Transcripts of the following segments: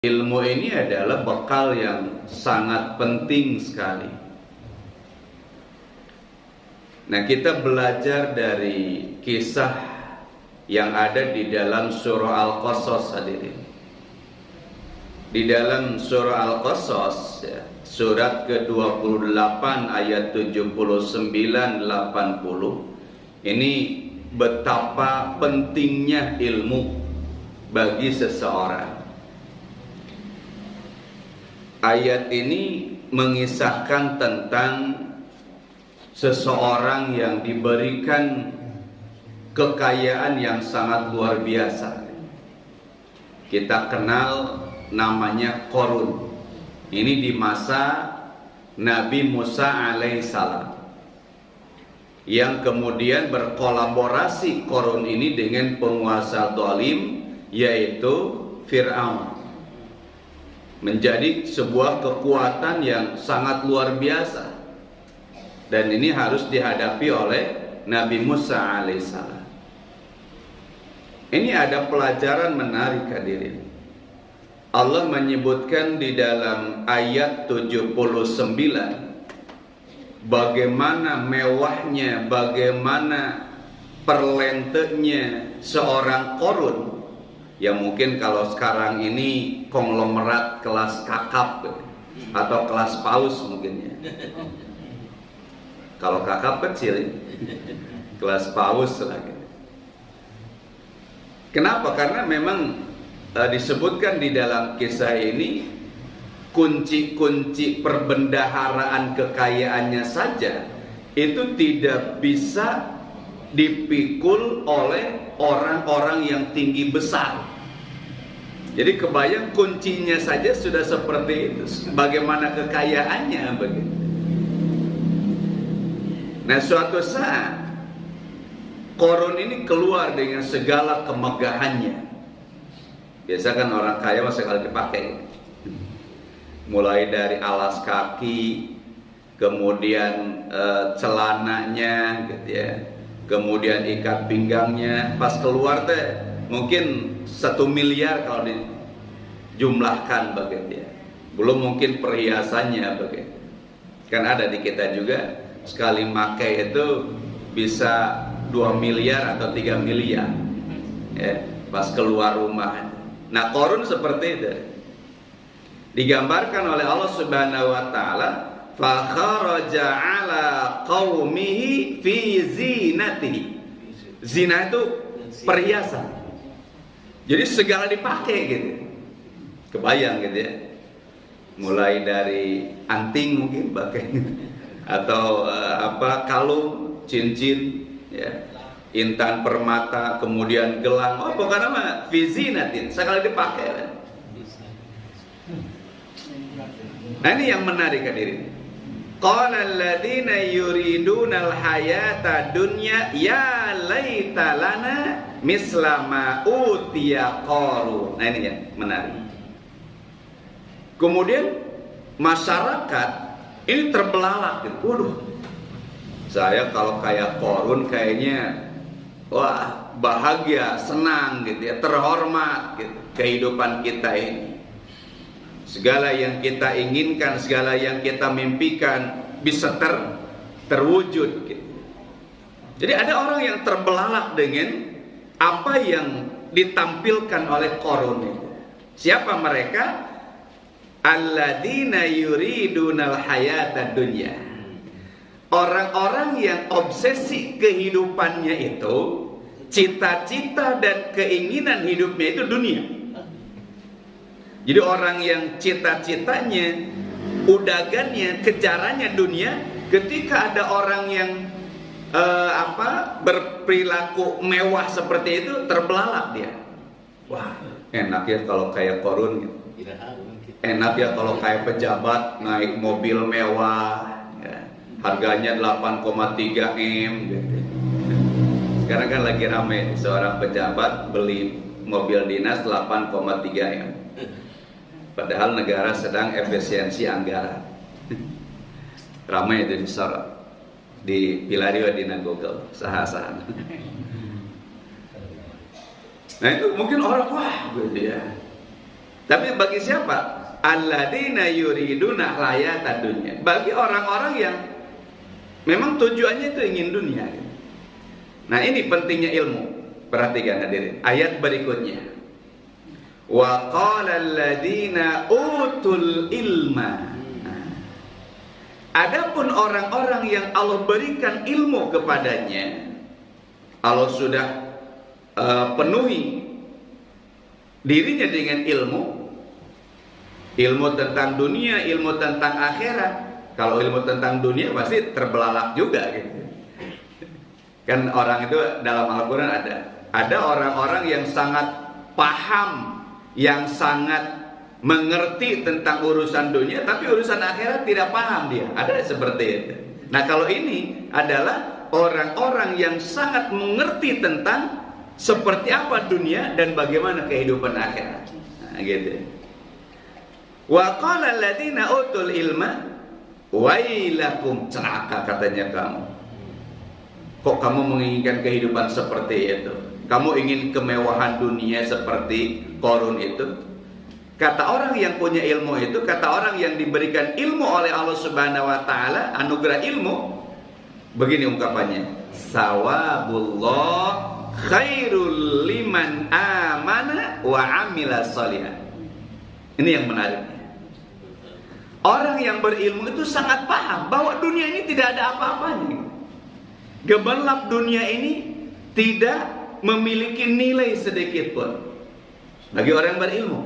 Ilmu ini adalah bekal yang sangat penting sekali. Nah, kita belajar dari kisah yang ada di dalam surah Al-Qasas hadirin. Di dalam surah Al-Qasas, surat ke-28 ayat 79-80, ini betapa pentingnya ilmu bagi seseorang. Ayat ini mengisahkan tentang seseorang yang diberikan kekayaan yang sangat luar biasa. Kita kenal namanya Qarun. Ini di masa Nabi Musa alaihissalam, yang kemudian berkolaborasi Qarun ini dengan penguasa zalim, yaitu Fir'aun. Menjadi sebuah kekuatan yang sangat luar biasa, dan ini harus dihadapi oleh Nabi Musa alaihissalam. Ini ada pelajaran menarik hadirin. Allah menyebutkan di dalam ayat 79 bagaimana mewahnya, bagaimana perlentenya seorang Qarun, yang mungkin kalau sekarang ini konglomerat kelas kakap atau kelas paus mungkin ya. Kalau kakap kecil, kelas paus lagi. Kenapa? Karena memang disebutkan di dalam kisah ini kunci-kunci perbendaharaan kekayaannya saja itu tidak bisa dipikul oleh orang-orang yang tinggi besar. Jadi kebayang kuncinya saja sudah seperti itu. Bagaimana kekayaannya begitu. Nah, suatu saat Qarun ini keluar dengan segala kemegahannya. Biasa kan orang kaya masih sekali dipakai. Mulai dari alas kaki, kemudian celananya gitu ya. Kemudian ikat pinggangnya, pas keluar teh mungkin 1 miliar kalau dijumlahkan begitu ya. Belum mungkin perhiasannya begitu. Kan ada di kita juga sekali makai itu bisa 2 miliar atau 3 miliar ya, pas keluar rumah. Nah, Qarun seperti itu. Digambarkan oleh Allah Subhanahu wa taala, fa kharaja ala qaumihi fi zinatihi. Zina itu perhiasan. Jadi segala dipakai gitu. Kebayang gitu ya. Mulai dari anting mungkin pakai atau kalung, cincin ya, intan permata, kemudian gelang. Oh, pokoknya mah fi zinatin, segala dipakai kan. Nah, ini yang menarik hadirin. Qala alladziina yuriduna al-hayata dunya ya laita lana misla ma utiya Qarun. Nah, ini yang menarik. Kemudian masyarakat ini terbelalak gitu. Waduh, saya kalau kayak Qarun kayaknya wah bahagia, senang gitu ya, terhormat gitu kehidupan kita ini. Segala yang kita inginkan, segala yang kita mimpikan bisa terwujud gitu. Jadi ada orang yang terbelalak dengan apa yang ditampilkan oleh Qarun itu. Siapa mereka? Alladzina yuridunal hayatad dunya. Orang-orang yang obsesi kehidupannya itu, cita-cita dan keinginan hidupnya itu dunia. Jadi orang yang cita-citanya, udagannya, kejarannya dunia, ketika ada orang yang berperilaku mewah seperti itu, terbelalak dia. Wah, enak ya kalau kayak Qarun gitu. Enak ya kalau kayak pejabat naik mobil mewah ya. Harganya 8,3 M gitu. Sekarang kan lagi ramai seorang pejabat beli mobil dinas 8,3 M. Padahal negara sedang efisiensi anggaran. Ramai itu disorot di Pilario di Google saha-saha. Nah itu mungkin orang wah gitu ya. Tapi bagi siapa? Alladzina yuriduna hayatad dunya. Bagi orang-orang yang memang tujuannya itu ingin dunia. Nah, ini pentingnya ilmu. Perhatikan hadirin. Ayat berikutnya. Wa qala alladzina utul ilma. Adapun orang-orang yang Allah berikan ilmu kepadanya, Allah sudah penuhi dirinya dengan ilmu tentang dunia, ilmu tentang akhirat. Kalau ilmu tentang dunia pasti terbelalak juga gitu. Kan orang itu dalam Al-Quran ada orang-orang yang sangat paham, yang sangat mengerti tentang urusan dunia, tapi urusan akhirat tidak paham dia. Ada seperti itu. Nah, kalau ini adalah orang-orang yang sangat mengerti tentang seperti apa dunia dan bagaimana kehidupan akhirat. Nah, gitu. Wa qala alladziina utul ilma wailakum, celaka katanya kamu. Kok kamu menginginkan kehidupan seperti itu? Kamu ingin kemewahan dunia seperti Qarun itu? Kata orang yang punya ilmu itu, kata orang yang diberikan ilmu oleh Allah Subhanahu wa taala, anugerah ilmu, begini ungkapannya. Sawabullah khairul liman amana wa amila sholihan. Ini yang menariknya. Orang yang berilmu itu sangat paham bahwa dunia ini tidak ada apa-apanya. Gemerlap dunia ini tidak memiliki nilai sedikit pun bagi orang yang berilmu.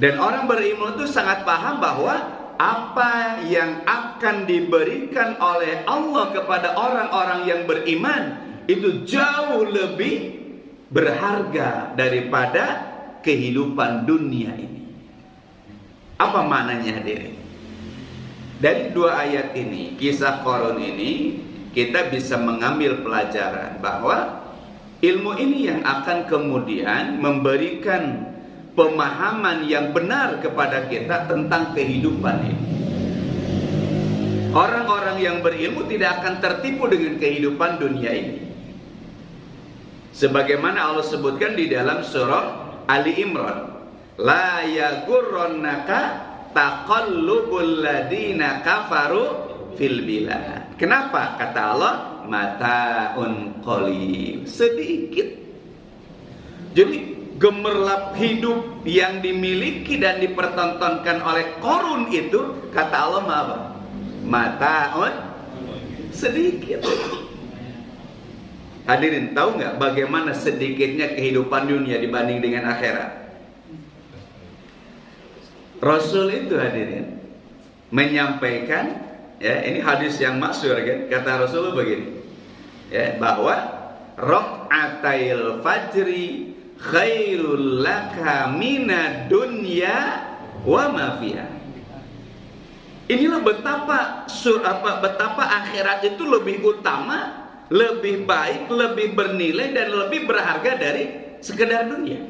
Dan orang berilmu itu sangat paham bahwa apa yang akan diberikan oleh Allah kepada orang-orang yang beriman itu jauh lebih berharga daripada kehidupan dunia ini. Apa maknanya hadirin? Dari dua ayat ini, kisah Qarun ini, kita bisa mengambil pelajaran bahwa ilmu ini yang akan kemudian memberikan pemahaman yang benar kepada kita tentang kehidupan ini. Orang-orang yang berilmu tidak akan tertipu dengan kehidupan dunia ini. Sebagaimana Allah sebutkan di dalam surah Ali Imran, la yagurrannaka taqallubul ladina kafaru fil bilad. Kenapa? Kata Allah, mataun qalil, sedikit. Jadi gemerlap hidup yang dimiliki dan dipertontonkan oleh Qarun itu, kata Allah, apa? Mataun sedikit. Hadirin, tahu nggak bagaimana sedikitnya kehidupan dunia dibanding dengan akhirat? Rasul itu hadirin menyampaikan, ya, ini hadis yang masyhur kan, kata Rasul begini, ya, bahwa raq'atail fajri khairul laka minad dunya wa ma fiha. Inilah betapa akhirat itu lebih utama, lebih baik, lebih bernilai dan lebih berharga dari sekedar dunia.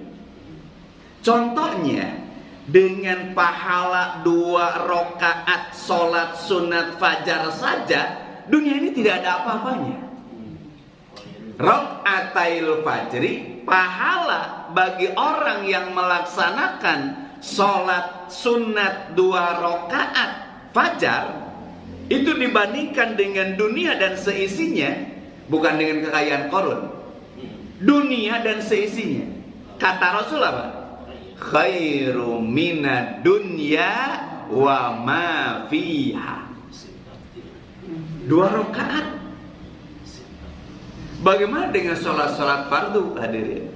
Contohnya, dengan pahala 2 rakaat sholat sunat fajar saja, dunia ini tidak ada apa-apanya. Rakaatail fajri, pahala bagi orang yang melaksanakan sholat sunat 2 rakaat fajar, itu dibandingkan dengan dunia dan seisinya, bukan dengan kekayaan Qarun, dunia dan seisinya. Kata Rasul apa? Khairu minad dunya wa ma fiha. 2 rakaat. Bagaimana dengan sholat-sholat fardu hadirin?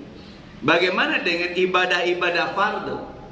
Bagaimana dengan ibadah-ibadah fardu?